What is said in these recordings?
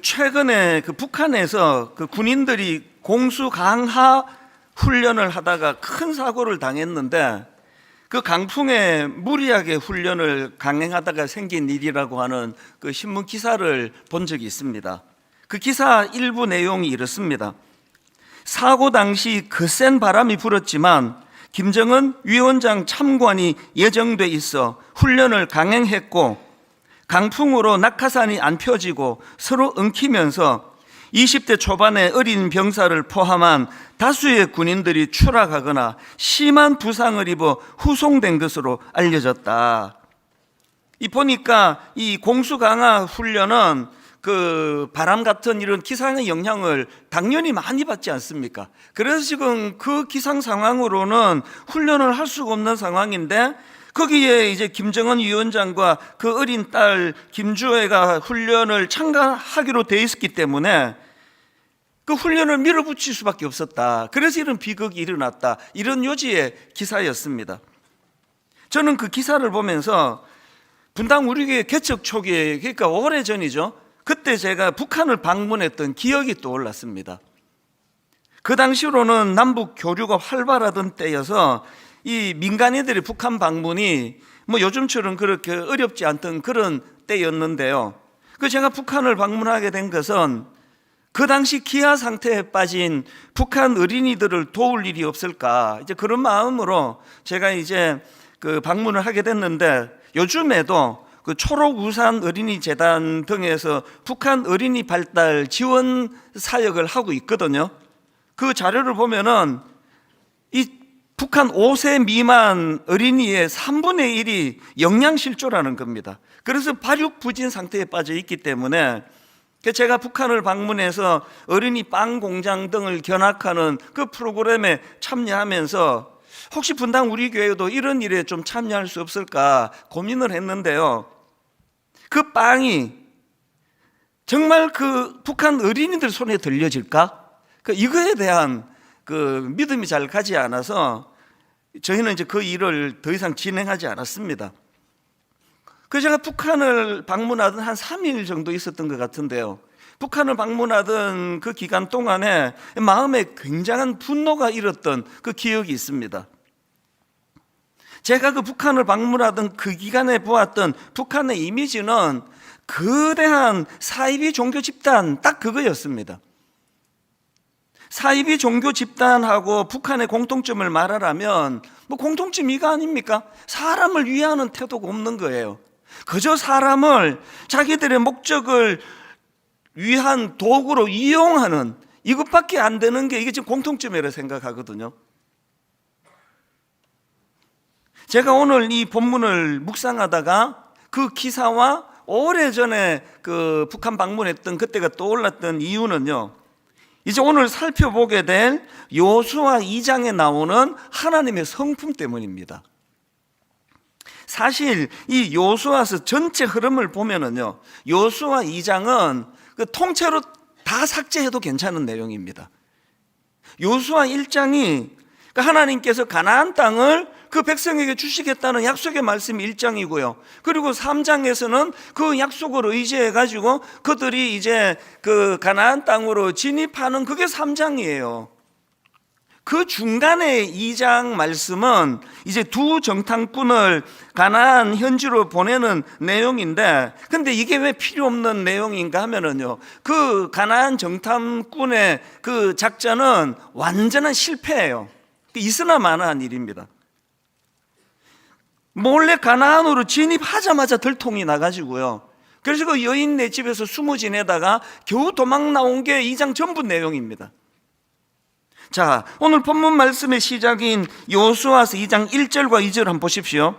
최근에 북한에서 군인들이 공수 강하 훈련을 하다가 큰 사고를 당했는데, 그 강풍에 무리하게 훈련을 강행하다가 생긴 일이라고 하는 신문 기사를 본 적이 있습니다. 그 기사 일부 내용이 이렇습니다. 사고 당시 거센 바람이 불었지만 김정은 위원장 참관이 예정돼 있어 훈련을 강행했고, 강풍으로 낙하산이 안 펴지고 서로 엉키면서 20대 초반의 어린 병사를 포함한 다수의 군인들이 추락하거나 심한 부상을 입어 후송된 것으로 알려졌다. 보니까 이 공수강화 훈련은 바람 같은 이런 기상의 영향을 당연히 많이 받지 않습니까? 그래서 지금 그 기상 상황으로는 훈련을 할 수가 없는 상황인데, 거기에 이제 김정은 위원장과 그 어린 딸 김주애가 훈련을 참가하기로 돼 있었기 때문에 그 훈련을 밀어붙일 수밖에 없었다. 그래서 이런 비극이 일어났다. 이런 요지의 기사였습니다. 저는 그 기사를 보면서 분당 우리교회 개척 초기에, 그러니까 오래전이죠. 그때 제가 북한을 방문했던 기억이 떠올랐습니다. 그 당시로는 남북 교류가 활발하던 때여서 이 민간인들의 북한 방문이 요즘처럼 그렇게 어렵지 않던 그런 때였는데요. 제가 북한을 방문하게 된 것은 그 당시 기아 상태에 빠진 북한 어린이들을 도울 일이 없을까, 이제 그런 마음으로 제가 이제 방문을 하게 됐는데, 요즘에도 초록우산 어린이재단 등에서 북한 어린이 발달 지원 사역을 하고 있거든요. 그 자료를 보면은 이 북한 5세 미만 어린이의 3분의 1이 영양실조라는 겁니다. 그래서 발육부진 상태에 빠져 있기 때문에 제가 북한을 방문해서 어린이 빵 공장 등을 견학하는 그 프로그램에 참여하면서 혹시 분당 우리 교회도 이런 일에 좀 참여할 수 없을까 고민을 했는데요. 그 빵이 정말 북한 어린이들 손에 들려질까? 이거에 대한 믿음이 잘 가지 않아서 저희는 이제 그 일을 더 이상 진행하지 않았습니다. 제가 북한을 방문하던 한 3일 정도 있었던 것 같은데요. 북한을 방문하던 그 기간 동안에 마음에 굉장한 분노가 일었던 그 기억이 있습니다. 제가 북한을 방문하던 그 기간에 보았던 북한의 이미지는 거대한 사이비 종교 집단, 딱 그거였습니다. 사이비 종교 집단하고 북한의 공통점을 말하라면 공통점이 이거 아닙니까? 사람을 위하는 태도가 없는 거예요. 그저 사람을 자기들의 목적을 위한 도구로 이용하는, 이것밖에 안 되는 게 이게 지금 공통점이라고 생각하거든요. 제가 오늘 이 본문을 묵상하다가 그 기사와 오래전에 북한 방문했던 그때가 떠올랐던 이유는요, 이제 오늘 살펴보게 될 요수아 2장에 나오는 하나님의 성품 때문입니다. 사실 이 요수아서 전체 흐름을 보면은요, 요수아 2장은 통째로 다 삭제해도 괜찮은 내용입니다. 요수아 1장이 하나님께서 가나안 땅을 그 백성에게 주시겠다는 약속의 말씀이 1장이고요. 그리고 3장에서는 그 약속을 의지해 가지고 그들이 이제 가나안 땅으로 진입하는 그게 3장이에요. 그 중간에 2장 말씀은 이제 두 정탐꾼을 가나안 현지로 보내는 내용인데, 근데 이게 왜 필요 없는 내용인가 하면은요, 그 가나안 정탐꾼의 그 작전은 완전한 실패예요. 있으나 마나한 일입니다. 몰래 가나안으로 진입하자마자 들통이 나가지고요, 그래서 그 여인네 집에서 숨어 지내다가 겨우 도망 나온 게 2장 전부 내용입니다. 자, 오늘 본문 말씀의 시작인 요수아서 2장 1절과 2절 한번 보십시오.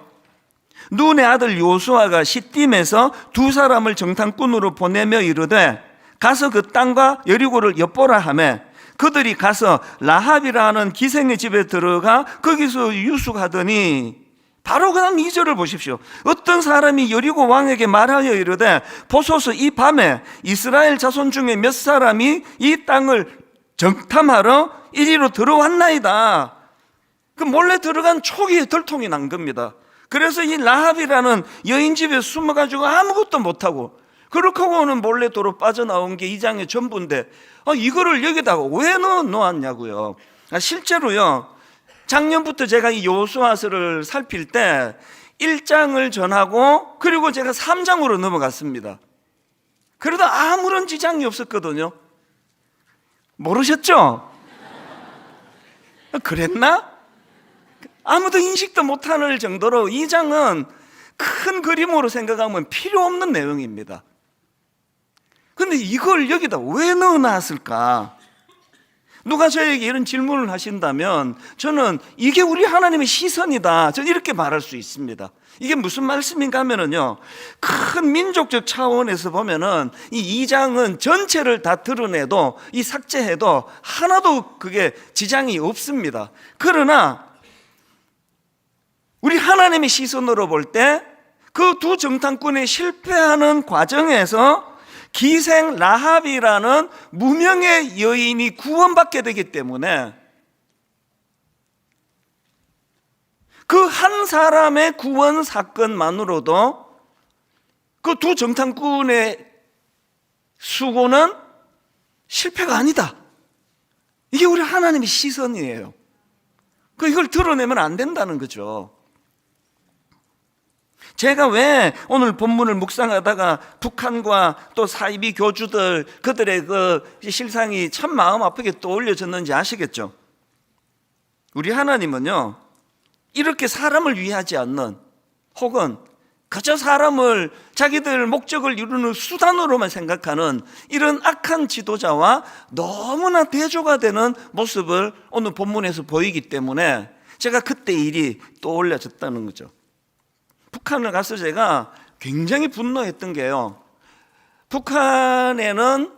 눈의 아들 요수아가 시딤에서 두 사람을 정탐꾼으로 보내며 이르되 가서 그 땅과 여리고를 엿보라 하매 그들이 가서 라합이라 하는 기생의 집에 들어가 거기서 유숙하더니, 바로 그 다음 2절을 보십시오. 어떤 사람이 여리고 왕에게 말하여 이르되 보소서 이 밤에 이스라엘 자손 중에 몇 사람이 이 땅을 정탐하러 이리로 들어왔나이다. 몰래 들어간 초기에 들통이 난 겁니다. 그래서 이 라합이라는 여인 집에 숨어가지고 아무것도 못하고 그렇게 하고는 몰래 도로 빠져나온 게 2장의 전부인데 이거를 여기다가 왜 놓았냐고요. 실제로요, 작년부터 제가 이 여호수아서를 살필 때 1장을 전하고 그리고 제가 3장으로 넘어갔습니다. 그래도 아무런 지장이 없었거든요. 모르셨죠? 그랬나? 아무도 인식도 못할 정도로 2장은 큰 그림으로 생각하면 필요 없는 내용입니다. 근데 이걸 여기다 왜 넣어놨을까? 누가 저에게 이런 질문을 하신다면 저는 이게 우리 하나님의 시선이다, 저는 이렇게 말할 수 있습니다. 이게 무슨 말씀인가 하면은요, 큰 민족적 차원에서 보면은 이 2장은 전체를 다 드러내도, 이 삭제해도 하나도 그게 지장이 없습니다. 그러나 우리 하나님의 시선으로 볼 때 그 두 정탐꾼이 실패하는 과정에서 기생 라합이라는 무명의 여인이 구원받게 되기 때문에 그 한 사람의 구원 사건만으로도 그 두 정탐꾼의 수고는 실패가 아니다. 이게 우리 하나님의 시선이에요. 이걸 드러내면 안 된다는 거죠. 제가 왜 오늘 본문을 묵상하다가 북한과 또 사이비 교주들, 그들의 그 실상이 참 마음 아프게 떠올려졌는지 아시겠죠? 우리 하나님은요, 이렇게 사람을 위하지 않는, 혹은 그저 사람을 자기들 목적을 이루는 수단으로만 생각하는 이런 악한 지도자와 너무나 대조가 되는 모습을 오늘 본문에서 보이기 때문에 제가 그때 일이 떠올려졌다는 거죠. 북한을 가서 제가 굉장히 분노했던 게요, 북한에는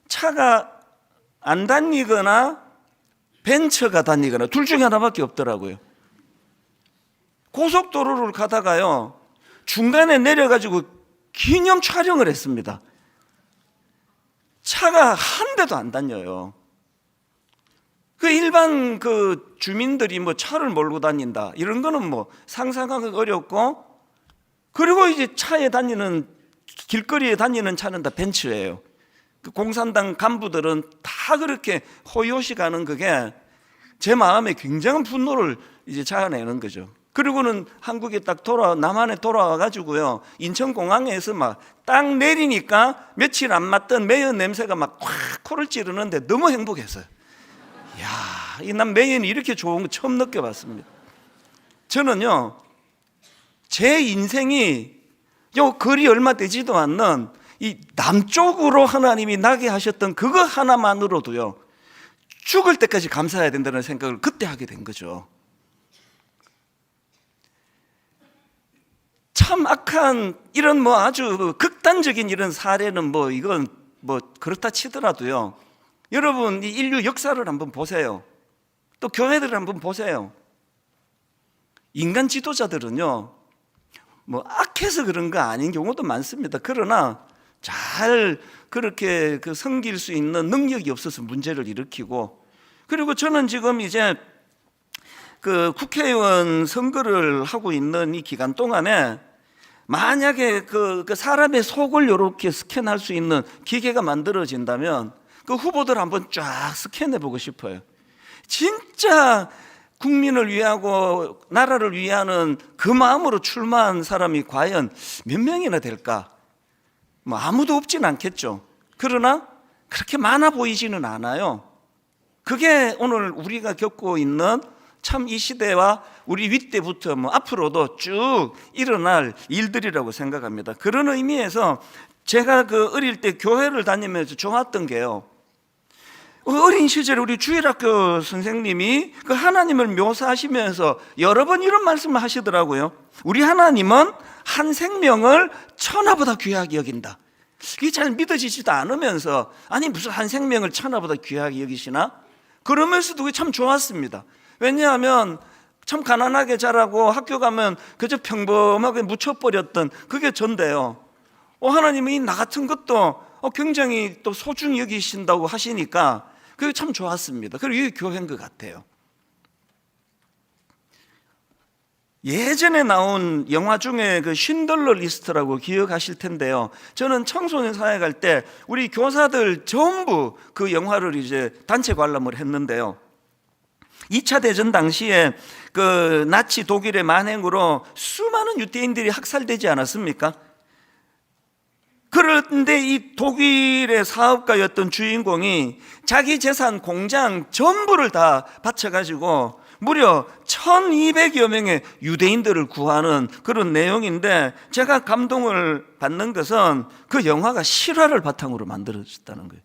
차가 안 다니거나 벤처가 다니거나 둘 중에 하나밖에 없더라고요. 고속도로를 가다가요, 중간에 내려가지고 기념 촬영을 했습니다. 차가 한 대도 안 다녀요. 일반 주민들이 차를 몰고 다닌다, 이런 거는 상상하기 어렵고, 그리고 이제 길거리에 다니는 차는 다 벤츠예요. 공산당 간부들은 다 그렇게 호요시 가는 그게 제 마음에 굉장한 분노를 이제 자아내는 거죠. 그리고는 한국에 남한에 돌아와 가지고요, 인천공항에서 딱 내리니까 며칠 안 맞던 매연 냄새가 확 코를 찌르는데 너무 행복했어요. 난 매연이 이렇게 좋은 거 처음 느껴봤습니다. 저는요, 제 인생이 거리 얼마 되지도 않는 이 남쪽으로 하나님이 나게 하셨던 그거 하나만으로도요, 죽을 때까지 감사해야 된다는 생각을 그때 하게 된 거죠. 참 악한 이런 아주 극단적인 이런 사례는 이건 그렇다 치더라도요, 여러분 이 인류 역사를 한번 보세요. 또 교회들을 한번 보세요. 인간 지도자들은요, 악해서 그런 거 아닌 경우도 많습니다. 그러나 잘 그렇게 섬길 수 있는 능력이 없어서 문제를 일으키고, 그리고 저는 지금 이제 국회의원 선거를 하고 있는 이 기간 동안에 만약에 사람의 속을 이렇게 스캔할 수 있는 기계가 만들어진다면 그 후보들 한번 쫙 스캔해 보고 싶어요. 진짜 국민을 위하고 나라를 위하는 그 마음으로 출마한 사람이 과연 몇 명이나 될까? 아무도 없진 않겠죠. 그러나 그렇게 많아 보이지는 않아요. 그게 오늘 우리가 겪고 있는 참 이 시대와 우리 윗대부터 앞으로도 쭉 일어날 일들이라고 생각합니다. 그런 의미에서 제가 어릴 때 교회를 다니면서 좋았던 게요, 어린 시절에 우리 주일학교 선생님이 하나님을 묘사하시면서 여러 번 이런 말씀을 하시더라고요. 우리 하나님은 한 생명을 천하보다 귀하게 여긴다. 이게 잘 믿어지지도 않으면서, 아니 무슨 한 생명을 천하보다 귀하게 여기시나? 그러면서도 그게 참 좋았습니다. 왜냐하면 참 가난하게 자라고 학교 가면 그저 평범하게 묻혀버렸던 그게 전데요, 하나님이 나 같은 것도 굉장히 또 소중히 여기신다고 하시니까 그게 참 좋았습니다. 그리고 이게 교회인 것 같아요. 예전에 나온 영화 중에 그 쉰들러 리스트라고 기억하실 텐데요. 저는 청소년 사회 갈 때 우리 교사들 전부 그 영화를 이제 단체 관람을 했는데요. 2차 대전 당시에 그 나치 독일의 만행으로 수많은 유대인들이 학살되지 않았습니까? 그런데 이 독일의 사업가였던 주인공이 자기 재산, 공장 전부를 다 바쳐가지고 무려 1200여 명의 유대인들을 구하는 그런 내용인데, 제가 감동을 받는 것은 그 영화가 실화를 바탕으로 만들어졌다는 거예요.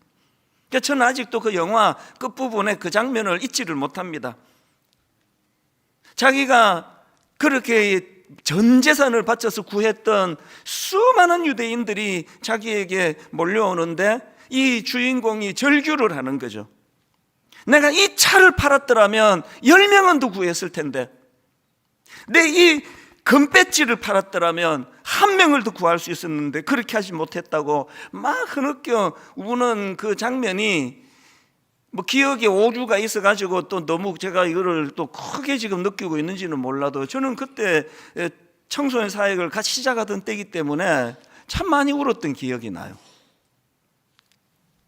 그러니까 저는 아직도 그 영화 끝부분에 그 장면을 잊지를 못합니다. 자기가 그렇게 전 재산을 바쳐서 구했던 수많은 유대인들이 자기에게 몰려오는데 이 주인공이 절규를 하는 거죠. 내가 이 차를 팔았더라면 10명은 더 구했을 텐데, 내 이 금배지를 팔았더라면 1명을 더 구할 수 있었는데 그렇게 하지 못했다고 막 흐느껴 우는 그 장면이 뭐 기억에 오류가 있어가지고 또 너무 제가 이거를 또 크게 지금 느끼고 있는지는 몰라도, 저는 그때 청소년 사역을 같이 시작하던 때이기 때문에 참 많이 울었던 기억이 나요.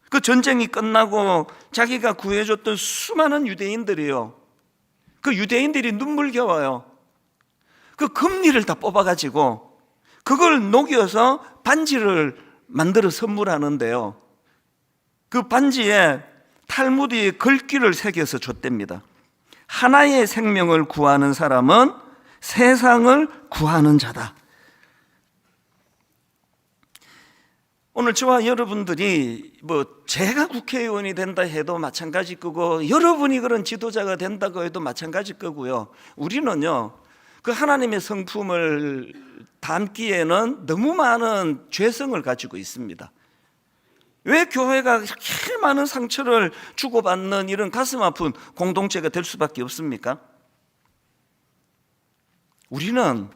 그 전쟁이 끝나고 자기가 구해줬던 수많은 유대인들이요, 그 유대인들이 눈물겨워요. 그 금리를 다 뽑아가지고 그걸 녹여서 반지를 만들어 선물하는데요, 그 반지에 탈무드의 글귀를 새겨서 줬답니다. 하나의 생명을 구하는 사람은 세상을 구하는 자다. 오늘 저와 여러분들이 뭐 제가 국회의원이 된다 해도 마찬가지 거고, 여러분이 그런 지도자가 된다고 해도 마찬가지 거고요. 우리는요, 그 하나님의 성품을 담기에는 너무 많은 죄성을 가지고 있습니다. 왜 교회가 이렇게 많은 상처를 주고받는 이런 가슴 아픈 공동체가 될 수밖에 없습니까? 우리는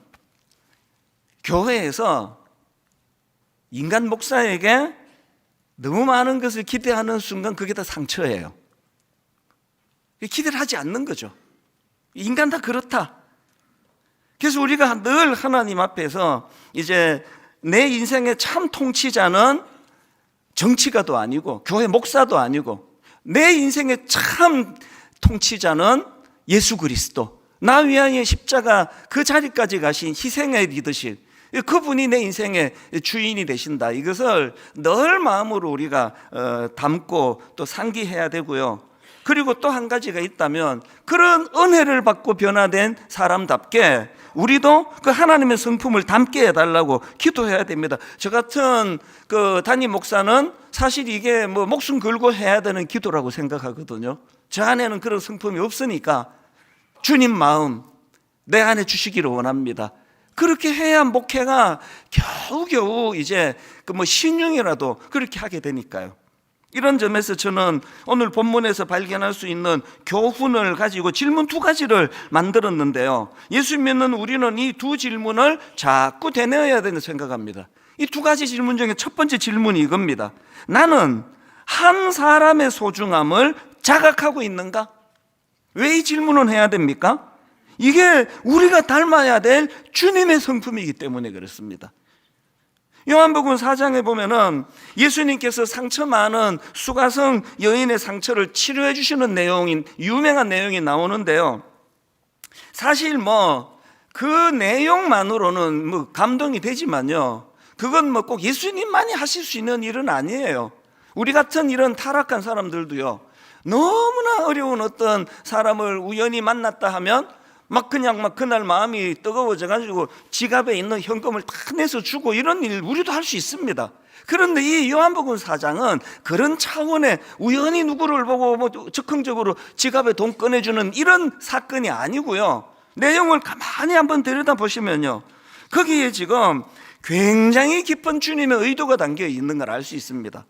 교회에서 인간 목사에게 너무 많은 것을 기대하는 순간 그게 다 상처예요. 기대를 하지 않는 거죠. 인간 다 그렇다. 그래서 우리가 늘 하나님 앞에서 이제 내 인생의 참 통치자는 정치가도 아니고 교회 목사도 아니고, 내 인생의 참 통치자는 예수 그리스도, 나 위하여 십자가 그 자리까지 가신 희생의 리더십, 그분이 내 인생의 주인이 되신다. 이것을 늘 마음으로 우리가 담고 또 상기해야 되고요. 그리고 또 한 가지가 있다면, 그런 은혜를 받고 변화된 사람답게 우리도 그 하나님의 성품을 담게 해달라고 기도해야 됩니다. 저 같은 그 담임 목사는 사실 이게 뭐 목숨 걸고 해야 되는 기도라고 생각하거든요. 저 안에는 그런 성품이 없으니까 주님 마음 내 안에 주시기를 원합니다. 그렇게 해야 목회가 겨우겨우 이제 그 뭐 신용이라도 그렇게 하게 되니까요. 이런 점에서 저는 오늘 본문에서 발견할 수 있는 교훈을 가지고 질문 2가지를 만들었는데요, 예수 믿는 우리는 이 2 질문을 자꾸 되뇌어야 된다고 생각합니다. 이 2가지 질문 중에 첫 번째 질문이 이겁니다. 나는 한 사람의 소중함을 자각하고 있는가? 왜 이 질문을 해야 됩니까? 이게 우리가 닮아야 될 주님의 성품이기 때문에 그렇습니다. 요한복음 4장에 보면은 예수님께서 상처 많은 수가성 여인의 상처를 치료해 주시는 내용인 유명한 내용이 나오는데요, 사실 뭐 그 내용만으로는 뭐 감동이 되지만요, 그건 뭐 꼭 예수님만이 하실 수 있는 일은 아니에요. 우리 같은 이런 타락한 사람들도요, 너무나 어려운 어떤 사람을 우연히 만났다 하면 막 그날 마음이 뜨거워져 가지고 지갑에 있는 현금을 다 내서 주고, 이런 일 우리도 할 수 있습니다. 그런데 이 요한복음 4장은 그런 차원의 우연히 누구를 보고 뭐 적극적으로 지갑에 돈 꺼내주는 이런 사건이 아니고요, 내용을 가만히 한번 들여다보시면요, 거기에 지금 굉장히 깊은 주님의 의도가 담겨 있는 걸 알 수 있습니다.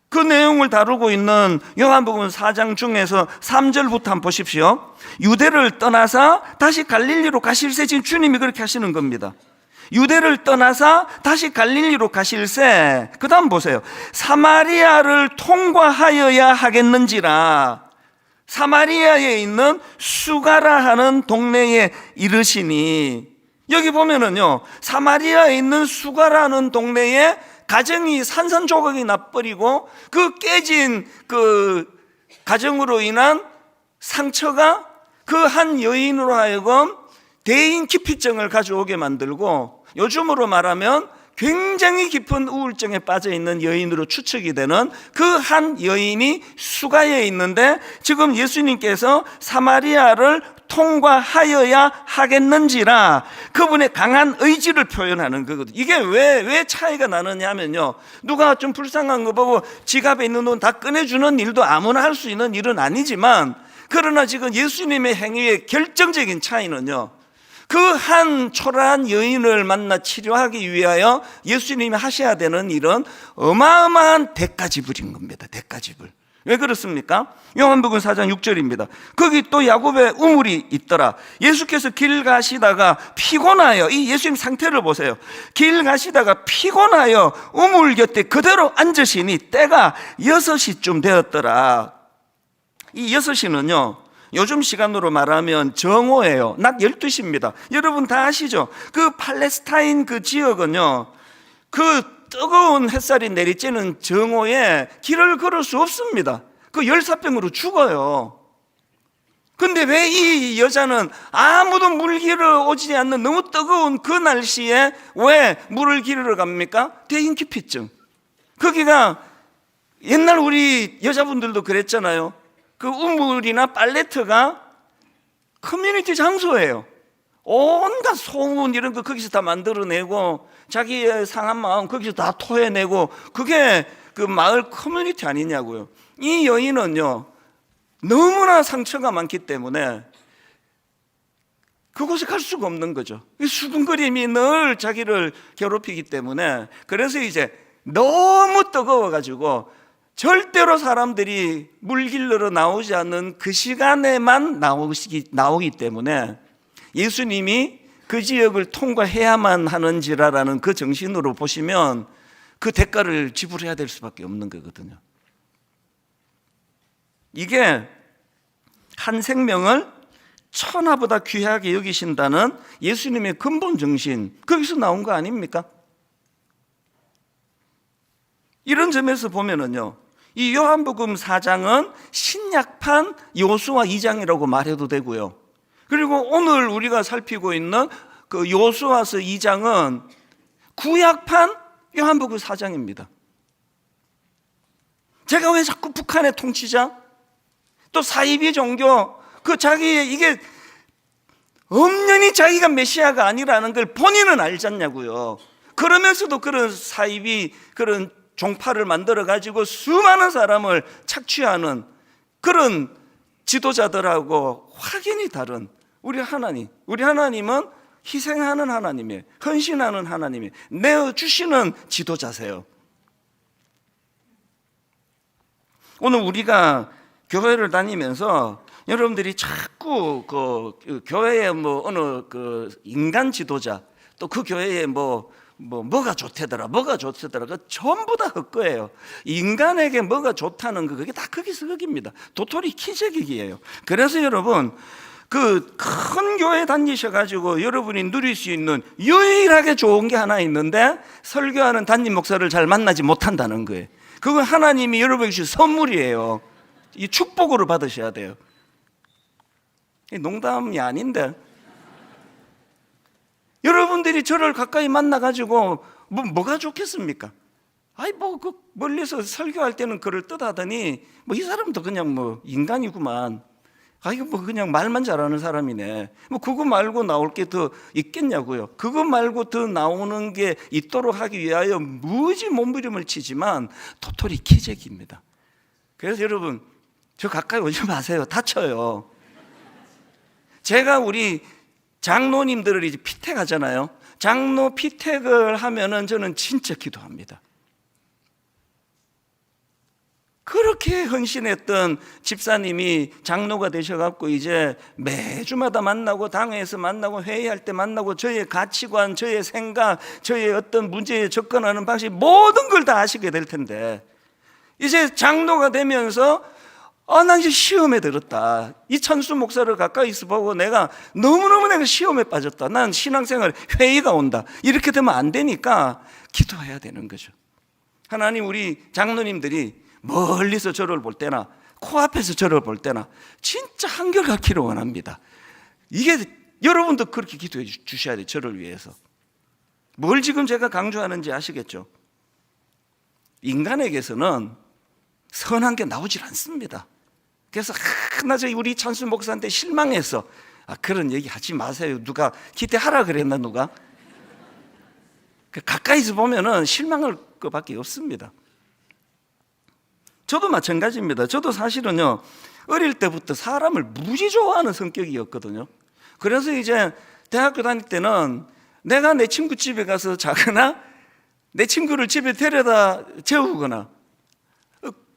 그 내용을 다루고 있는 요한복음 4장 중에서 3절부터 한번 보십시오. 유대를 떠나서 다시 갈릴리로 가실새, 지금 주님이 그렇게 하시는 겁니다. 유대를 떠나서 다시 갈릴리로 가실새, 그 다음 보세요. 사마리아를 통과하여야 하겠는지라. 사마리아에 있는 수가라 하는 동네에 이르시니, 여기 보면은요, 사마리아에 있는 수가라는 동네에 가정이 산산조각이 나버리고 그 깨진 그 가정으로 인한 상처가 그 한 여인으로 하여금 대인 기피증을 가져오게 만들고, 요즘으로 말하면 굉장히 깊은 우울증에 빠져 있는 여인으로 추측이 되는 그 한 여인이 수가에 있는데, 지금 예수님께서 사마리아를 통과하여야 하겠는지라 그분의 강한 의지를 표현하는 거거든요. 이게 왜 차이가 나느냐 하면요, 누가 좀 불쌍한 거 보고 지갑에 있는 돈 다 꺼내주는 일도 아무나 할 수 있는 일은 아니지만, 그러나 지금 예수님의 행위의 결정적인 차이는요, 그 한 초라한 여인을 만나 치료하기 위하여 예수님이 하셔야 되는 일은 어마어마한 대가지불인 겁니다. 대가지불. 왜 그렇습니까? 요한복음 4장 6절입니다. 거기 또 야곱의 우물이 있더라. 예수께서 길 가시다가 피곤하여, 이 예수님 상태를 보세요. 길 가시다가 피곤하여 우물 곁에 그대로 앉으시니 때가 6시쯤 되었더라. 이 6시는요, 요즘 시간으로 말하면 정오예요. 낮 12시입니다. 여러분 다 아시죠? 그 팔레스타인 그 지역은요, 그 뜨거운 햇살이 내리쬐는 정오에 길을 걸을 수 없습니다. 그 열사병으로 죽어요. 근데 왜 이 여자는 아무도 물 기르러 오지 않는 너무 뜨거운 그 날씨에 왜 물을 기르러 갑니까? 대인기피증. 거기가 옛날 우리 여자분들도 그랬잖아요. 그 우물이나 팔레트가 커뮤니티 장소예요. 온갖 소문 이런 거 거기서 다 만들어내고 자기의 상한 마음 거기서 다 토해내고, 그게 그 마을 커뮤니티 아니냐고요. 이 여인은요, 너무나 상처가 많기 때문에 그곳에 갈 수가 없는 거죠. 수군거림이 늘 자기를 괴롭히기 때문에, 그래서 이제 너무 뜨거워가지고 절대로 사람들이 물 길러러 나오지 않는 그 시간에만 나오기 때문에 예수님이 그 지역을 통과해야만 하는지라는 그 정신으로 보시면 그 대가를 지불해야 될 수밖에 없는 거거든요. 이게 한 생명을 천하보다 귀하게 여기신다는 예수님의 근본 정신, 거기서 나온 거 아닙니까? 이런 점에서 보면은요, 이 요한복음 4장은 신약판 요수아 2장이라고 말해도 되고요, 그리고 오늘 우리가 살피고 있는 그 요수아서 2장은 구약판 요한복음 4장입니다. 제가 왜 자꾸 북한의 통치자, 또 사이비 종교, 그 자기의 이게 엄연히 자기가 메시아가 아니라는 걸 본인은 알지 않냐고요. 그러면서도 그런 사이비, 그런 종파를 만들어 가지고 수많은 사람을 착취하는 그런 지도자들하고 확연히 다른 우리 하나님. 우리 하나님은 희생하는 하나님이에요. 헌신하는 하나님이에요. 내어주시는 지도자세요. 오늘 우리가 교회를 다니면서 여러분들이 자꾸 그 교회에 뭐 어느 그 인간 지도자, 또 그 교회에 뭐가 좋대더라, 뭐가 좋대더라, 그 전부 다 헛거예요. 인간에게 뭐가 좋다는 거, 그게 다 거기서 거기입니다. 도토리 키재기기예요. 그래서 여러분, 그 큰 교회 다니셔가지고 여러분이 누릴 수 있는 유일하게 좋은 게 하나 있는데, 설교하는 담임 목사를 잘 만나지 못한다는 거예요. 그건 하나님이 여러분에게 주신 선물이에요. 이 축복으로 받으셔야 돼요. 농담이 아닌데, 여러분들이 저를 가까이 만나가지고 뭐가 좋겠습니까? 아이 그 멀리서 설교할 때는 그를 뜻하더니 이 사람도 그냥 인간이구만. 이거 그냥 말만 잘하는 사람이네. 그거 말고 나올 게 더 있겠냐고요. 그거 말고 더 나오는 게 있도록 하기 위하여 무지 몸부림을 치지만 도토리 키재기입니다. 그래서 여러분, 저 가까이 오지 마세요. 다쳐요. 제가 우리 장로님들을 이제 피택하잖아요. 장로 피택을 하면은 저는 진짜 기도합니다. 그렇게 헌신했던 집사님이 장로가 되셔갖고 이제 매주마다 만나고 당회에서 만나고 회의할 때 만나고 저의 가치관, 저의 생각, 저의 어떤 문제에 접근하는 방식 모든 걸 다 아시게 될 텐데, 이제 장로가 되면서 난 이제 시험에 들었다. 이 천수 목사를 가까이서 보고 내가 너무너무 내가 시험에 빠졌다. 난 신앙생활 회의가 온다. 이렇게 되면 안 되니까 기도해야 되는 거죠. 하나님, 우리 장로님들이 멀리서 저를 볼 때나 코앞에서 저를 볼 때나 진짜 한결같기를 원합니다. 이게 여러분도 그렇게 기도해 주셔야 돼요. 저를 위해서. 뭘 지금 제가 강조하는지 아시겠죠? 인간에게서는 선한 게 나오질 않습니다. 그래서 나 우리 찬수 목사한테 실망해서 그런 얘기 하지 마세요. 누가 기대하라 그랬나 누가? 가까이서 보면은 실망할 것밖에 없습니다. 저도 마찬가지입니다. 저도 사실은요, 어릴 때부터 사람을 무지 좋아하는 성격이었거든요. 그래서 이제 대학교 다닐 때는 내가 내 친구 집에 가서 자거나 내 친구를 집에 데려다 재우거나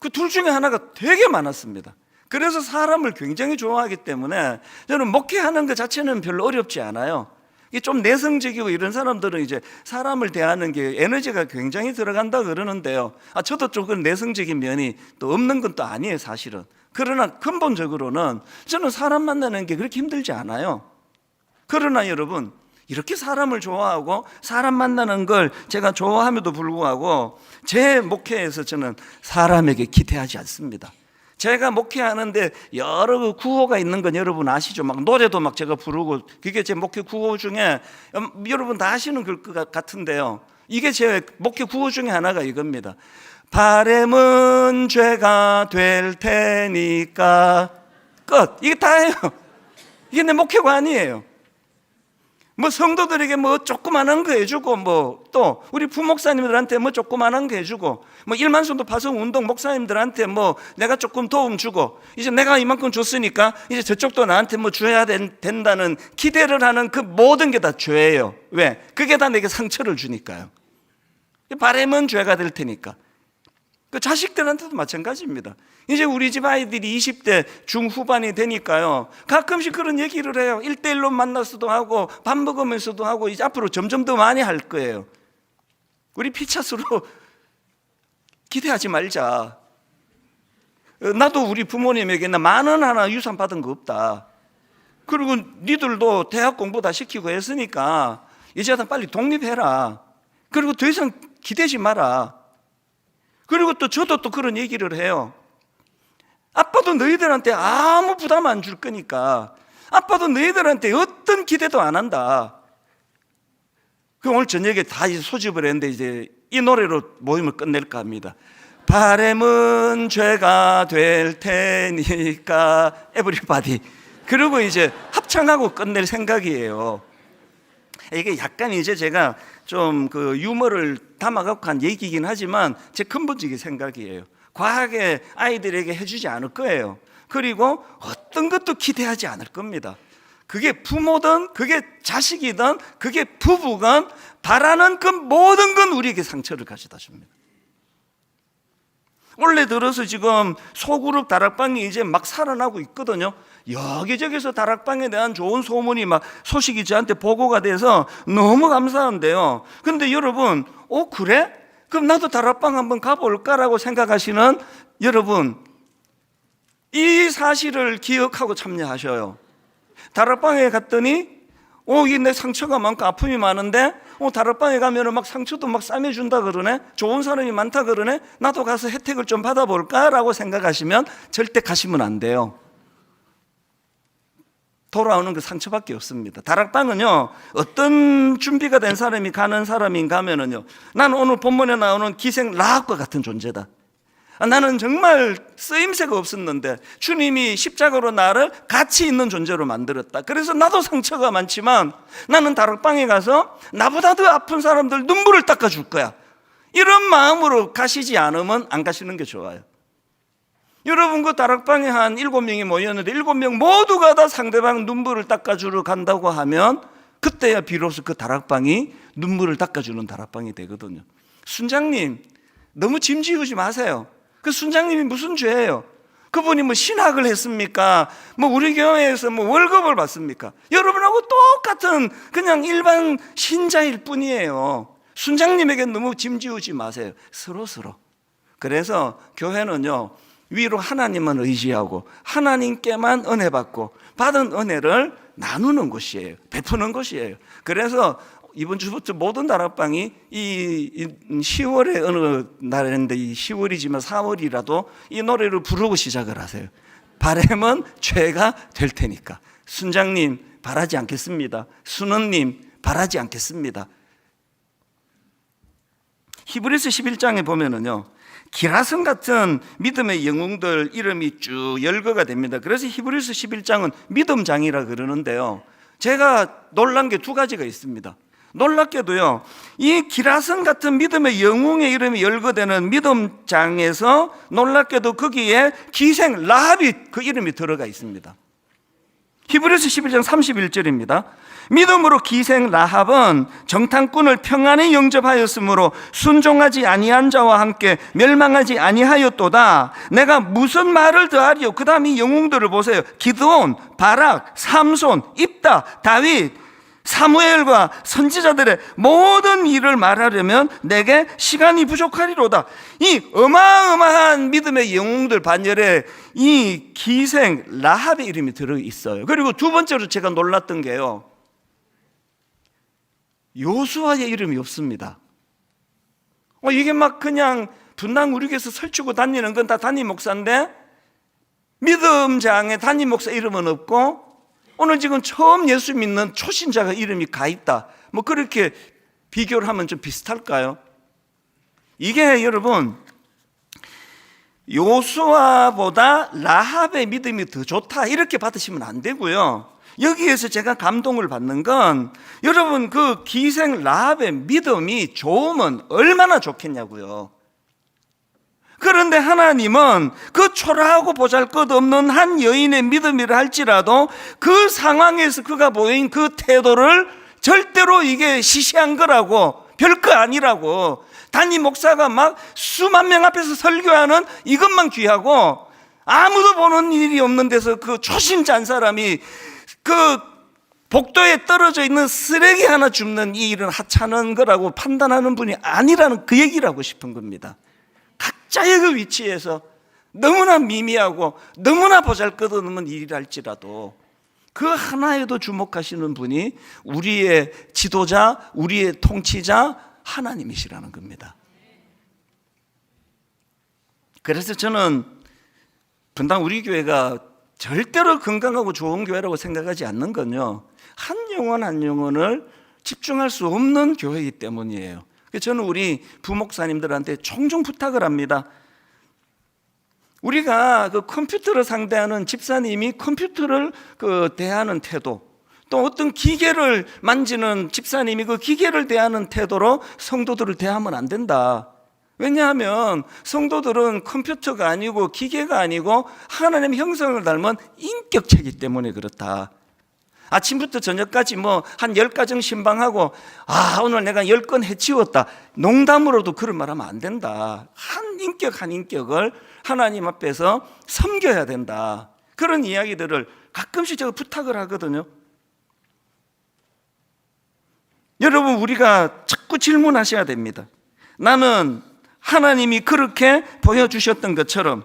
그 둘 중에 하나가 되게 많았습니다. 그래서 사람을 굉장히 좋아하기 때문에 저는 목회하는 것 자체는 별로 어렵지 않아요. 이게 좀 내성적이고 이런 사람들은 이제 사람을 대하는 게 에너지가 굉장히 들어간다 그러는데요. 저도 조금 내성적인 면이 또 없는 건 또 아니에요, 사실은. 그러나 근본적으로는 저는 사람 만나는 게 그렇게 힘들지 않아요. 그러나 여러분, 이렇게 사람을 좋아하고 사람 만나는 걸 제가 좋아함에도 불구하고 제 목회에서 저는 사람에게 기대하지 않습니다. 제가 목회하는데 여러 구호가 있는 건 여러분 아시죠? 막 노래도 막 제가 부르고, 그게 제 목회 구호 중에 여러분 다 아시는 것 같은데요. 이게 제 목회 구호 중에 하나가 이겁니다. 바램은 죄가 될 테니까 끝. 이게 다예요. 이게 내 목회가 아니에요. 뭐 성도들에게 뭐 조그만한 거 해주고, 뭐 또 우리 부목사님들한테 뭐 조그만한 거 해주고, 뭐 일만성도 파송 운동 목사님들한테 뭐 내가 조금 도움 주고, 이제 내가 이만큼 줬으니까 이제 저쪽도 나한테 뭐 줘야 된다는 기대를 하는 그 모든 게 다 죄예요. 왜? 그게 다 내게 상처를 주니까요. 바람은 죄가 될 테니까. 그 자식들한테도 마찬가지입니다. 이제 우리 집 아이들이 20대 중후반이 되니까요, 가끔씩 그런 얘기를 해요. 1대1로 만나서도 하고 밥 먹으면서도 하고, 이제 앞으로 점점 더 많이 할 거예요. 우리 피차스로 기대하지 말자. 나도 우리 부모님에게 나 10,000원 하나 유산 받은 거 없다. 그리고 니들도 대학 공부 다 시키고 했으니까 이제 다 빨리 독립해라. 그리고 더 이상 기대지 마라. 그리고 또 저도 또 그런 얘기를 해요. 아빠도 너희들한테 아무 부담 안 줄 거니까 아빠도 너희들한테 어떤 기대도 안 한다. 그 오늘 저녁에 다 이제 소집을 했는데 이제 이 노래로 모임을 끝낼까 합니다. 바램은 죄가 될 테니까 에브리바디. 그리고 이제 합창하고 끝낼 생각이에요. 이게 약간 이제 제가 좀 그 유머를 담아갖고 한 얘기이긴 하지만 제 근본적인 생각이에요. 과하게 아이들에게 해주지 않을 거예요. 그리고 어떤 것도 기대하지 않을 겁니다. 그게 부모든 그게 자식이든 그게 부부건 바라는 그 모든 건 우리에게 상처를 가져다 줍니다. 원래 들어서 지금 소그룹 다락방이 이제 막 살아나고 있거든요. 여기저기서 다락방에 대한 좋은 소문이 막 소식이 저한테 보고가 돼서 너무 감사한데요. 근데 여러분, 그래? 그럼 나도 다락방 한번 가볼까라고 생각하시는 여러분, 이 사실을 기억하고 참여하셔요. 다락방에 갔더니 이게 내 상처가 많고 아픔이 많은데 다락방에 가면은 막 상처도 막 싸매준다 그러네, 좋은 사람이 많다 그러네, 나도 가서 혜택을 좀 받아볼까라고 생각하시면 절대 가시면 안 돼요. 돌아오는 그 상처밖에 없습니다. 다락방은요, 어떤 준비가 된 사람이 가는 사람인가 하면은요, 나는 오늘 본문에 나오는 기생 라합과 같은 존재다. 나는 정말 쓰임새가 없었는데 주님이 십자가로 나를 가치 있는 존재로 만들었다. 그래서 나도 상처가 많지만 나는 다락방에 가서 나보다 더 아픈 사람들 눈물을 닦아줄 거야. 이런 마음으로 가시지 않으면 안 가시는 게 좋아요. 여러분, 그 다락방에 한 7명이 모였는데 7명 모두가 다 상대방 눈물을 닦아주러 간다고 하면 그때야 비로소 그 다락방이 눈물을 닦아주는 다락방이 되거든요. 순장님, 너무 짐 지우지 마세요. 그 순장님이 무슨 죄예요? 그분이 뭐 신학을 했습니까? 뭐 우리 교회에서 뭐 월급을 받습니까? 여러분하고 똑같은 그냥 일반 신자일 뿐이에요. 순장님에게 너무 짐 지우지 마세요. 서로. 그래서 교회는요, 위로 하나님만 의지하고 하나님께만 은혜 받고 받은 은혜를 나누는 곳이에요. 베푸는 곳이에요. 그래서 이번 주부터 모든 다락방이 이 10월의 어느 날인데, 이 10월이지만 4월이라도 이 노래를 부르고 시작을 하세요. 바람은 죄가 될 테니까. 순장님 바라지 않겠습니다. 순원님 바라지 않겠습니다. 히브리서 11장에 보면은요, 기라성 같은 믿음의 영웅들 이름이 쭉 열거가 됩니다. 그래서 히브리서 11장은 믿음장이라 그러는데요, 제가 놀란 게 두 가지가 있습니다. 놀랍게도요, 이 기라성 같은 믿음의 영웅의 이름이 열거되는 믿음장에서 놀랍게도 거기에 기생 라합이 그 이름이 들어가 있습니다. 히브리서 11장 31절입니다. 믿음으로 기생 라합은 정탐꾼을 평안히 영접하였으므로 순종하지 아니한 자와 함께 멸망하지 아니하였도다. 내가 무슨 말을 더하리요? 그 다음 이 영웅들을 보세요. 기드온, 바락, 삼손, 입다, 다윗, 사무엘과 선지자들의 모든 일을 말하려면 내게 시간이 부족하리로다. 이 어마어마한 믿음의 영웅들 반열에 이 기생 라합의 이름이 들어있어요. 그리고 두 번째로 제가 놀랐던 게요, 요수아의 이름이 없습니다. 이게 막 그냥 분당 우리 교회에서 설치고 다니는 건 다 담임 목사인데 믿음장에 담임 목사 이름은 없고, 오늘 지금 처음 예수 믿는 초신자가 이름이 가 있다, 뭐 그렇게 비교를 하면 좀 비슷할까요? 이게 여러분, 요수아보다 라합의 믿음이 더 좋다 이렇게 받으시면 안 되고요, 여기에서 제가 감동을 받는 건 여러분, 그 기생 라합의 믿음이 좋으면 얼마나 좋겠냐고요. 그런데 하나님은 그 초라하고 보잘것없는 한 여인의 믿음이라 할지라도 그 상황에서 그가 보인 그 태도를 절대로 이게 시시한 거라고, 별거 아니라고, 담임 목사가 막 수만 명 앞에서 설교하는 이것만 귀하고 아무도 보는 일이 없는 데서 그 초신자 한 사람이 그 복도에 떨어져 있는 쓰레기 하나 줍는 이 일은 하찮은 거라고 판단하는 분이 아니라는 그 얘기를 하고 싶은 겁니다. 각자의 그 위치에서 너무나 미미하고 너무나 보잘것없는 일이랄지라도 그 하나에도 주목하시는 분이 우리의 지도자, 우리의 통치자 하나님이시라는 겁니다. 그래서 저는 분당 우리 교회가 절대로 건강하고 좋은 교회라고 생각하지 않는 건요, 한 영혼 한 영혼을 집중할 수 없는 교회이기 때문이에요. 저는 우리 부목사님들한테 종종 부탁을 합니다. 우리가 그 컴퓨터를 상대하는 집사님이 컴퓨터를 대하는 태도, 또 어떤 기계를 만지는 집사님이 그 기계를 대하는 태도로 성도들을 대하면 안 된다. 왜냐하면 성도들은 컴퓨터가 아니고 기계가 아니고 하나님의 형상을 닮은 인격체이기 때문에 그렇다. 아침부터 저녁까지 뭐 한 10가정 신방하고 오늘 내가 10건 해치웠다, 농담으로도 그런 말 하면 안 된다. 한 인격 한 인격을 하나님 앞에서 섬겨야 된다. 그런 이야기들을 가끔씩 제가 부탁을 하거든요. 여러분, 우리가 자꾸 질문하셔야 됩니다. 나는 하나님이 그렇게 보여주셨던 것처럼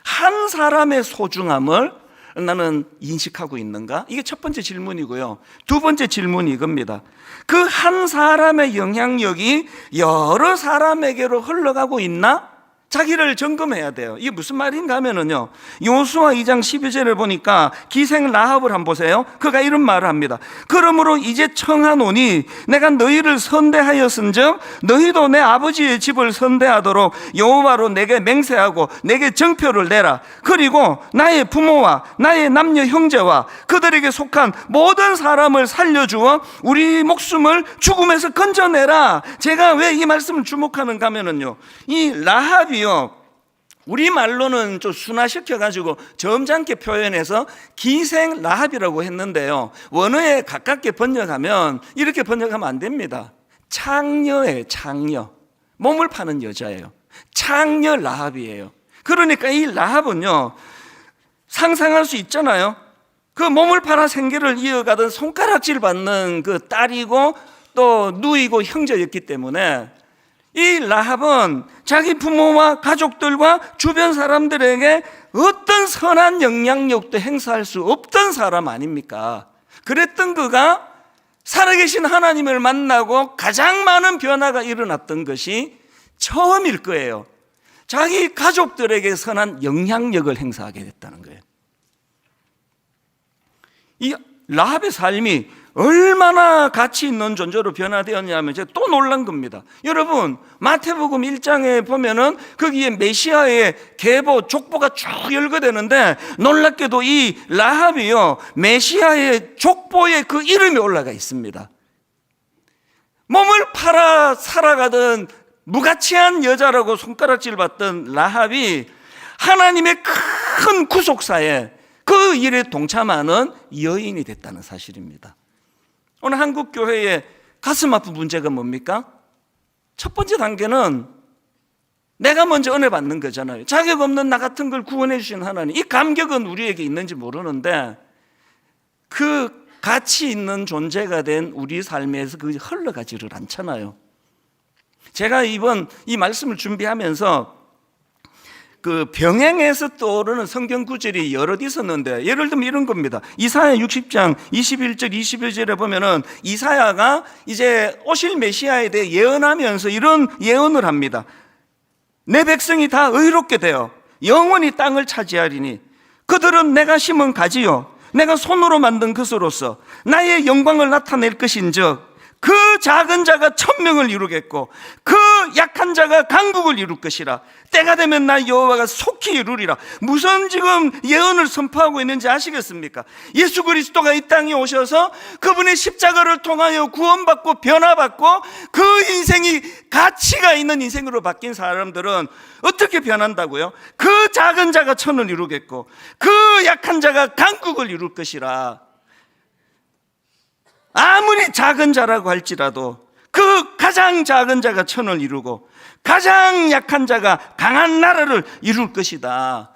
한 사람의 소중함을 나는 인식하고 있는가? 이게 첫 번째 질문이고요. 두 번째 질문이 이겁니다. 그 한 사람의 영향력이 여러 사람에게로 흘러가고 있나? 자기를 점검해야 돼요. 이게 무슨 말인가 하면은요, 요수아 2장 12절을 보니까 기생 라합을 한번 보세요. 그가 이런 말을 합니다. 그러므로 이제 청하노니 내가 너희를 선대하였은즉 너희도 내 아버지의 집을 선대하도록 여호와로 내게 맹세하고 내게 정표를 내라. 그리고 나의 부모와 나의 남녀 형제와 그들에게 속한 모든 사람을 살려주어 우리 목숨을 죽음에서 건져내라. 제가 왜 이 말씀을 주목하는가 하면은요, 이 라합이 우리말로는 좀 순화시켜가지고 점잖게 표현해서 기생 라합이라고 했는데요, 원어에 가깝게 번역하면 이렇게 번역하면 안 됩니다. 창녀예요. 창녀, 몸을 파는 여자예요. 창녀 라합이에요. 그러니까 이 라합은요, 상상할 수 있잖아요. 그 몸을 팔아 생계를 이어가던 손가락질 받는 그 딸이고 또 누이고 형제였기 때문에 이 라합은 자기 부모와 가족들과 주변 사람들에게 어떤 선한 영향력도 행사할 수 없던 사람 아닙니까? 그랬던 그가 살아계신 하나님을 만나고 가장 많은 변화가 일어났던 것이 처음일 거예요. 자기 가족들에게 선한 영향력을 행사하게 됐다는 거예요. 이 라합의 삶이 얼마나 가치 있는 존재로 변화되었냐면 제가 또 놀란 겁니다. 여러분, 마태복음 1장에 보면은 거기에 메시아의 계보, 족보가 쭉 열거되는데 놀랍게도 이 라합이요, 메시아의 족보에 그 이름이 올라가 있습니다. 몸을 팔아 살아가던 무가치한 여자라고 손가락질 받던 라합이 하나님의 큰 구속사에 그 일에 동참하는 여인이 됐다는 사실입니다. 오늘 한국 교회의 가슴 아픈 문제가 뭡니까? 첫 번째 단계는 내가 먼저 은혜 받는 거잖아요. 자격 없는 나 같은 걸 구원해 주신 하나님, 이 감격은 우리에게 있는지 모르는데 그 가치 있는 존재가 된 우리 삶에서 그게 흘러가지를 않잖아요. 제가 이번 이 말씀을 준비하면서 그 병행해서 떠오르는 성경 구절이 여럿 있었는데, 예를 들면 이런 겁니다. 이사야 60장 21절 21절에 보면은 이사야가 이제 오실 메시아에 대해 예언하면서 이런 예언을 합니다. 내 백성이 다 의롭게 되어 영원히 땅을 차지하리니 그들은 내가 심은 가지요 내가 손으로 만든 것으로서 나의 영광을 나타낼 것인즉 그 작은 자가 1000명을 이루겠고 그 약한 자가 강국을 이룰 것이라. 때가 되면 나 여호와가 속히 이루리라. 무슨 지금 예언을 선포하고 있는지 아시겠습니까? 예수 그리스도가 이 땅에 오셔서 그분의 십자가를 통하여 구원받고 변화받고 그 인생이 가치가 있는 인생으로 바뀐 사람들은 어떻게 변한다고요? 그 작은 자가 1000을 이루겠고 그 약한 자가 강국을 이룰 것이라. 아무리 작은 자라고 할지라도 그 가장 작은 자가 1000을 이루고 가장 약한 자가 강한 나라를 이룰 것이다.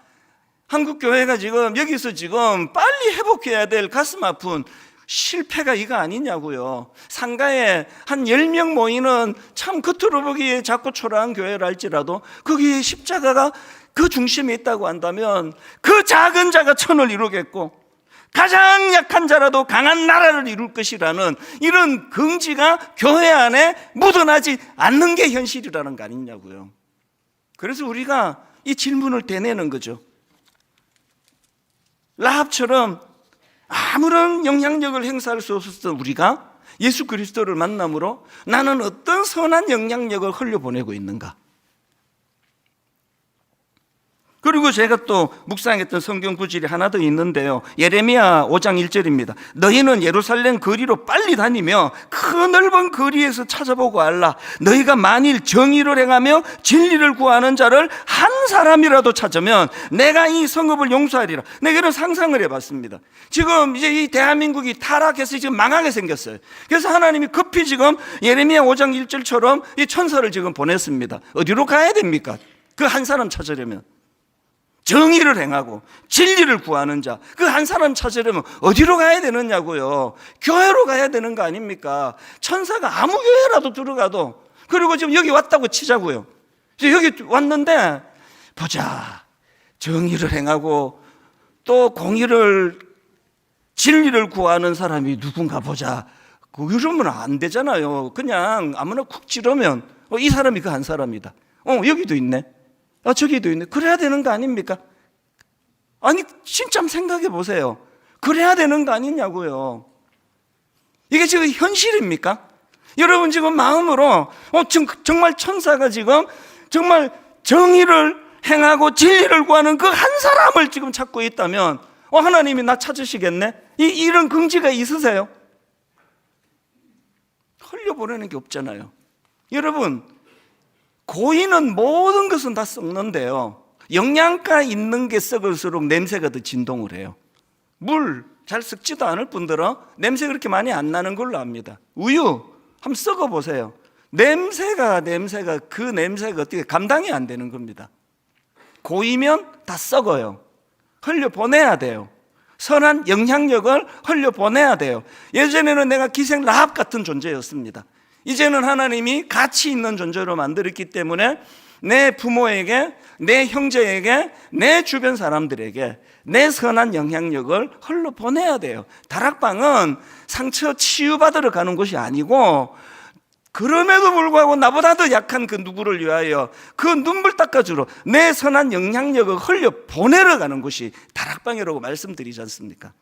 한국 교회가 지금 여기서 지금 빨리 회복해야 될 가슴 아픈 실패가 이거 아니냐고요. 상가에 한 10명 모이는 참 겉으로 보기에 작고 초라한 교회를 할지라도 거기에 십자가가 그 중심에 있다고 한다면 그 작은 자가 1000을 이루겠고 가장 약한 자라도 강한 나라를 이룰 것이라는 이런 긍지가 교회 안에 묻어나지 않는 게 현실이라는 거 아니냐고요. 그래서 우리가 이 질문을 대내는 거죠. 라합처럼 아무런 영향력을 행사할 수 없었던 우리가 예수 그리스도를 만남으로 나는 어떤 선한 영향력을 흘려보내고 있는가? 그리고 제가 또 묵상했던 성경 구절이 하나 더 있는데요. 예레미야 5장 1절입니다. 너희는 예루살렘 거리로 빨리 다니며 그 넓은 거리에서 찾아보고 알라. 너희가 만일 정의를 행하며 진리를 구하는 자를 한 사람이라도 찾으면 내가 이 성읍을 용서하리라. 내가 이런 상상을 해봤습니다. 지금 이제 이 대한민국이 타락해서 지금 망하게 생겼어요. 그래서 하나님이 급히 지금 예레미야 5장 1절처럼 이 천사를 지금 보냈습니다. 어디로 가야 됩니까? 그 한 사람 찾으려면. 정의를 행하고 진리를 구하는 자, 그 한 사람 찾으려면 어디로 가야 되느냐고요. 교회로 가야 되는 거 아닙니까? 천사가 아무 교회라도 들어가도, 그리고 지금 여기 왔다고 치자고요. 여기 왔는데 보자, 정의를 행하고 또 공의를 진리를 구하는 사람이 누군가 보자. 그러면 안 되잖아요. 그냥 아무나 쿡 찌르면 이 사람이 그 한 사람이다. 여기도 있네. 저기도 있네. 그래야 되는 거 아닙니까? 아니 진짜 생각해 보세요. 그래야 되는 거 아니냐고요. 이게 지금 현실입니까? 여러분 지금 마음으로 정말 천사가 지금 정말 정의를 행하고 진리를 구하는 그 한 사람을 지금 찾고 있다면 하나님이 나 찾으시겠네? 이런 긍지가 있으세요? 흘려보내는 게 없잖아요. 여러분, 고인은 모든 것은 다 썩는데요, 영양가 있는 게 썩을수록 냄새가 더 진동을 해요. 물 잘 썩지도 않을 뿐더러 냄새 그렇게 많이 안 나는 걸로 압니다. 우유 한번 썩어보세요. 냄새가 그 냄새가 어떻게 감당이 안 되는 겁니다. 고이면 다 썩어요. 흘려보내야 돼요. 선한 영향력을 흘려보내야 돼요. 예전에는 내가 기생 라합 같은 존재였습니다. 이제는 하나님이 가치 있는 존재로 만들었기 때문에 내 부모에게, 내 형제에게, 내 주변 사람들에게 내 선한 영향력을 흘러보내야 돼요. 다락방은 상처 치유받으러 가는 곳이 아니고, 그럼에도 불구하고 나보다 더 약한 그 누구를 위하여 그 눈물 닦아주러 내 선한 영향력을 흘려보내러 가는 곳이 다락방이라고 말씀드리지 않습니까?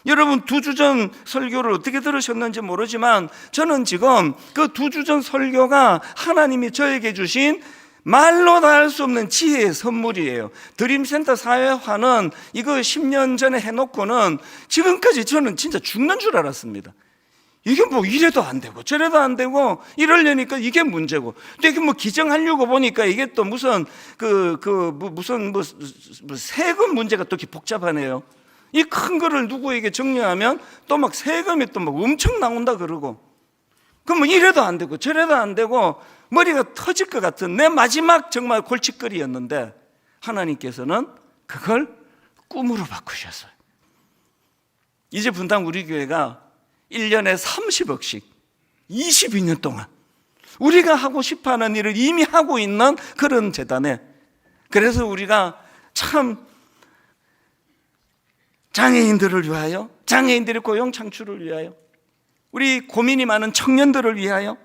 여러분, 2주 전 설교를 어떻게 들으셨는지 모르지만 저는 지금 그 2주 전 설교가 하나님이 저에게 주신 말로 다 할 수 없는 지혜의 선물이에요. 드림센터 사회화는 이거 10년 전에 해놓고는 지금까지 저는 진짜 죽는 줄 알았습니다. 이게 뭐 이래도 안 되고 저래도 안 되고 이러려니까 이게 문제고, 또 이게 뭐 기증하려고 보니까 이게 또 무슨 무슨 세금 문제가 또 이렇게 복잡하네요. 이 큰 거를 누구에게 정리하면 또 막 세금이 또 막 엄청 나온다 그러고, 그럼 뭐 이래도 안 되고 저래도 안 되고 머리가 터질 것 같은 내 마지막 정말 골칫거리였는데, 하나님께서는 그걸 꿈으로 바꾸셨어요. 이제 분당 우리 교회가 1년에 30억씩 22년 동안 우리가 하고 싶어하는 일을 이미 하고 있는 그런 재단에, 그래서 우리가 참 장애인들을 위하여, 장애인들의 고용 창출을 위하여, 우리 고민이 많은 청년들을 위하여,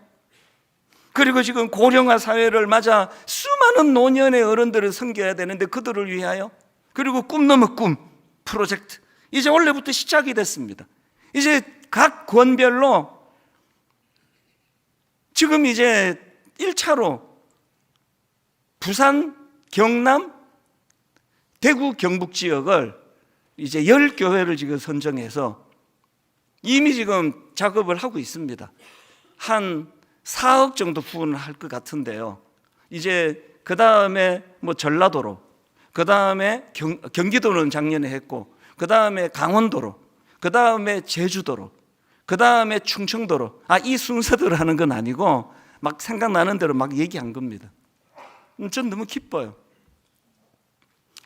그리고 지금 고령화 사회를 맞아 수많은 노년의 어른들을 섬겨야 되는데 그들을 위하여, 그리고 꿈 넘어 꿈 프로젝트 이제 올해부터 시작이 됐습니다. 이제 각 권별로 지금 이제 1차로 부산, 경남, 대구, 경북 지역을 이제 10교회를 지금 선정해서 이미 지금 작업을 하고 있습니다. 한 4억 정도 부분을 할 것 같은데요. 이제 그 다음에 뭐 전라도로, 그 다음에 경기도는 작년에 했고, 그 다음에 강원도로, 그 다음에 제주도로, 그 다음에 충청도로. 이 순서대로 하는 건 아니고 막 생각나는 대로 막 얘기한 겁니다. 전 너무 기뻐요.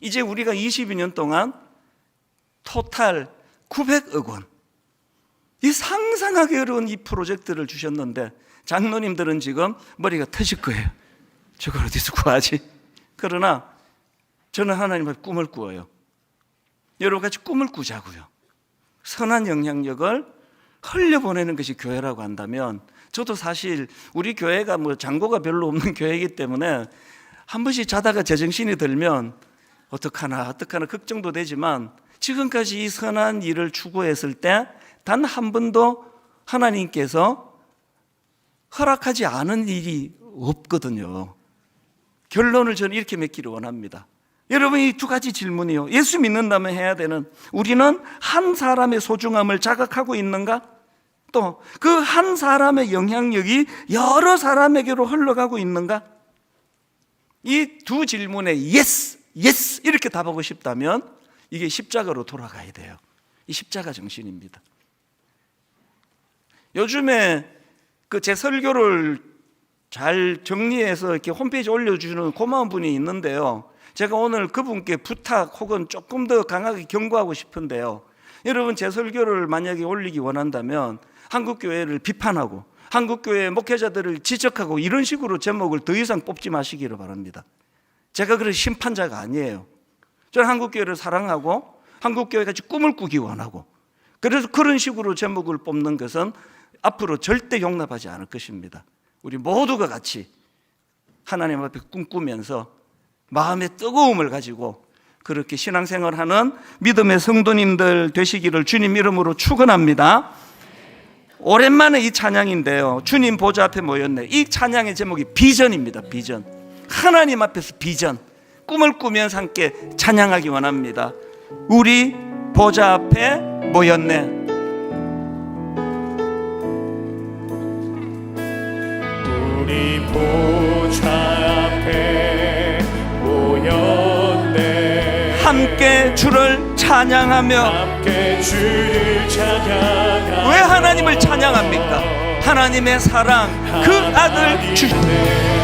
이제 우리가 22년 동안 토탈 900억 원, 이 상상하기 어려운 이 프로젝트를 주셨는데, 장로님들은 지금 머리가 터질 거예요. 저걸 어디서 구하지? 그러나 저는 하나님 앞에 꿈을 꾸어요. 여러분 같이 꿈을 꾸자고요. 선한 영향력을 흘려보내는 것이 교회라고 한다면, 저도 사실 우리 교회가 뭐 잔고가 별로 없는 교회이기 때문에 한 번씩 자다가 제정신이 들면 어떡하나 걱정도 되지만, 지금까지 이 선한 일을 추구했을 때 단 한 번도 하나님께서 허락하지 않은 일이 없거든요. 결론을 저는 이렇게 맺기를 원합니다. 여러분, 이 2가지 질문이요. 예수 믿는다면 해야 되는, 우리는 한 사람의 소중함을 자각하고 있는가? 또 그 한 사람의 영향력이 여러 사람에게로 흘러가고 있는가? 이 2 질문에 yes, yes 이렇게 답하고 싶다면 이게 십자가로 돌아가야 돼요. 이 십자가 정신입니다. 요즘에 제 설교를 잘 정리해서 이렇게 홈페이지 올려주는 고마운 분이 있는데요. 제가 오늘 그분께 부탁 혹은 조금 더 강하게 경고하고 싶은데요. 여러분, 제 설교를 만약에 올리기 원한다면 한국교회를 비판하고 한국교회 목회자들을 지적하고 이런 식으로 제목을 더 이상 뽑지 마시기를 바랍니다. 제가 그런 심판자가 아니에요. 저는 한국교회를 사랑하고 한국교회 같이 꿈을 꾸기 원하고, 그래서 그런 식으로 제목을 뽑는 것은 앞으로 절대 용납하지 않을 것입니다. 우리 모두가 같이 하나님 앞에 꿈꾸면서 마음의 뜨거움을 가지고 그렇게 신앙생활하는 믿음의 성도님들 되시기를 주님 이름으로 축원합니다. 오랜만에 이 찬양인데요. 주님 보좌 앞에 모였네. 이 찬양의 제목이 비전입니다. 비전. 하나님 앞에서 비전, 꿈을 꾸면서 함께 찬양하기 원합니다. 우리 보좌 앞에 모였네. 우리 보좌 앞에 모였네. 함께 주를 찬양하며. 함께 주를 찬양하며. 왜 하나님을 찬양합니까? 하나님의 사랑, 그 아들 주셨네.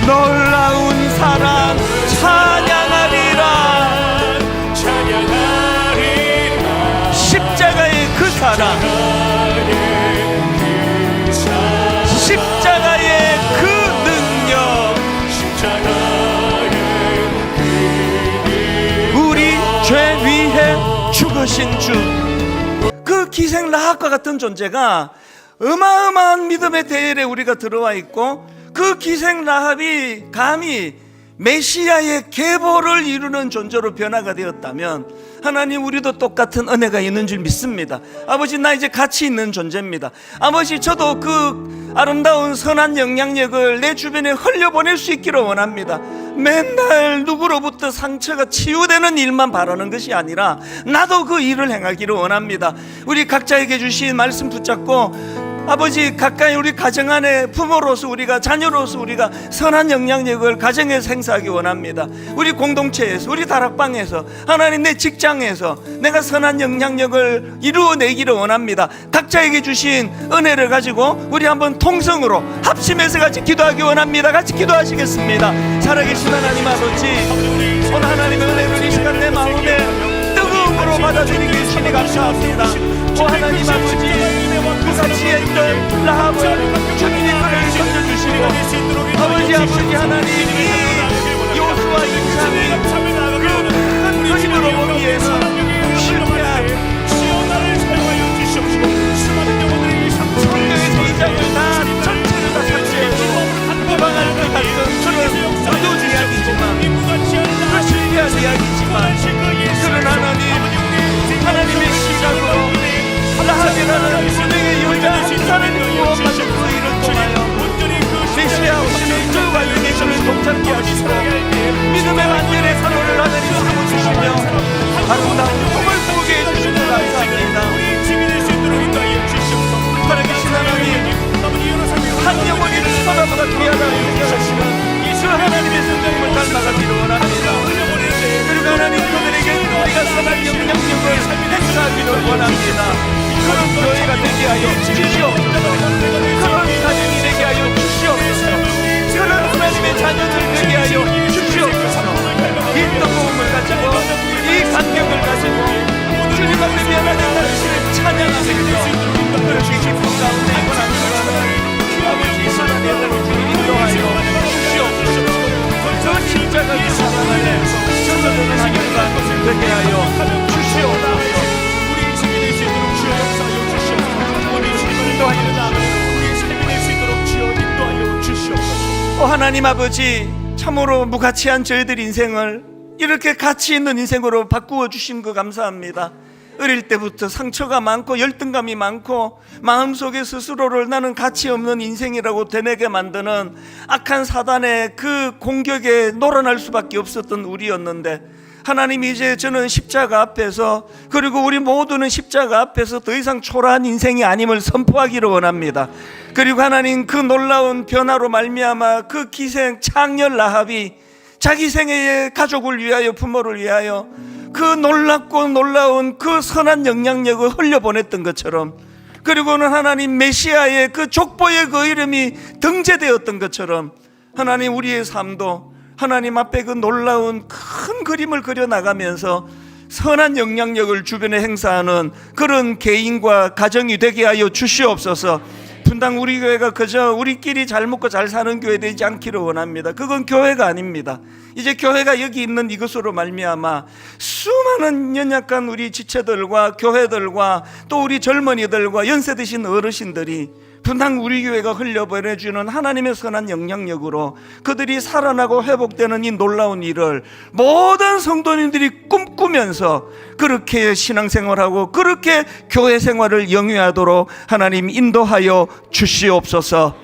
놀라운 사랑 찬양하리라. 찬양하리라. 십자가의 그 사랑, 살리신 주, 그 기생 라합과 같은 존재가 어마어마한 믿음의 대열에 우리가 들어와 있고, 그 기생 라합이 감히 메시아의 계보를 이루는 존재로 변화가 되었다면 하나님, 우리도 똑같은 은혜가 있는 줄 믿습니다. 아버지, 나 이제 가치 있는 존재입니다. 아버지, 저도 그 아름다운 선한 영향력을 내 주변에 흘려보낼 수 있기를 원합니다. 맨날 누구로부터 상처가 치유되는 일만 바라는 것이 아니라 나도 그 일을 행하기를 원합니다. 우리 각자에게 주신 말씀 붙잡고 아버지, 가까이 우리 가정 안에 부모로서, 우리가 자녀로서 우리가 선한 영향력을 가정에서 행사하기 원합니다. 우리 공동체에서, 우리 다락방에서, 하나님 내 직장에서 내가 선한 영향력을 이루어내기를 원합니다. 각자에게 주신 은혜를 가지고 우리 한번 통성으로 합심해서 같이 기도하기 원합니다. 같이 기도하시겠습니다. 살아계신 하나님 아버지, 오늘 하나님의 은혜를 이 시간 내 마음에 뜨거움으로 받아들이기 주시니 감사합니다. 오 하나님 아버지, 그같이 했던 라합을 주님이 그를 건져주시고, 아버지 하나님, 이 요수와 이창이 그 큰 그림으로 보기에는 실패한 성경의 이장을 다 전체를 다 삭제해서 도망할 것 같은 그런 어두운 이야기지만, 그 실패한 이야기지만, 그런 하나님의 시작으로 라합이라는 분명의 여자 한 사람이 구원받은 그 일을 통하여 메시아 오시는 그 완전히 그를 동참케 하시고 믿음의 완전의 산호를 하나님 삼아주시며 아름다운 꿈을 꾸게 해주시는 감사합니다. 살아계신 하나님, 한 영혼이 천하보다 귀하다고 여겨하시는 그 하나님의 성령을 닮아가기를 원합니다. 그리고 하나님, 그들에게 우리가 선한 영향력을 행사하기를 원합니다. 그런 교회가 되게 하여 주시옵소서. 그런 가정이 되게 하여 주시옵소서. 그런 하나님의 자녀들 되게 하여 주시옵소서. 이 뜨거움을 가지고, 이 감격을 가지고 주님 앞에 미안하는 당신을 찬양하면서 그렇게 기쁨 가운데 원하는 아버지 선한 예배를 주님 인도하여 주시옵소서. 저 십자가의 사랑 안에 전도되는 하나님과 되게 하여 주시옵소서. 오 하나님 아버지, 참으로 무가치한 저희들 인생을 이렇게 가치 있는 인생으로 바꾸어 주신 거 감사합니다. 어릴 때부터 상처가 많고 열등감이 많고 마음속에 스스로를 나는 가치 없는 인생이라고 되뇌게 만드는 악한 사단의 그 공격에 놀아날 수밖에 없었던 우리였는데, 하나님, 이제 저는 십자가 앞에서, 그리고 우리 모두는 십자가 앞에서 더 이상 초라한 인생이 아님을 선포하기를 원합니다. 그리고 하나님, 그 놀라운 변화로 말미암아 그 기생 창렬 라합이 자기 생애의 가족을 위하여, 부모를 위하여 그 놀랍고 놀라운 그 선한 영향력을 흘려보냈던 것처럼, 그리고는 하나님 메시아의 그 족보의 그 이름이 등재되었던 것처럼, 하나님 우리의 삶도 하나님 앞에 그 놀라운 큰 그림을 그려나가면서 선한 영향력을 주변에 행사하는 그런 개인과 가정이 되게 하여 주시옵소서. 분당 우리 교회가 그저 우리끼리 잘 먹고 잘 사는 교회 되지 않기를 원합니다. 그건 교회가 아닙니다. 이제 교회가 여기 있는 이것으로 말미암아 수많은 연약한 우리 지체들과 교회들과 또 우리 젊은이들과 연세 드신 어르신들이 분당 우리 교회가 흘려보내주는 하나님의 선한 영향력으로 그들이 살아나고 회복되는 이 놀라운 일을 모든 성도님들이 꿈꾸면서 그렇게 신앙생활하고 그렇게 교회 생활을 영위하도록 하나님 인도하여 주시옵소서.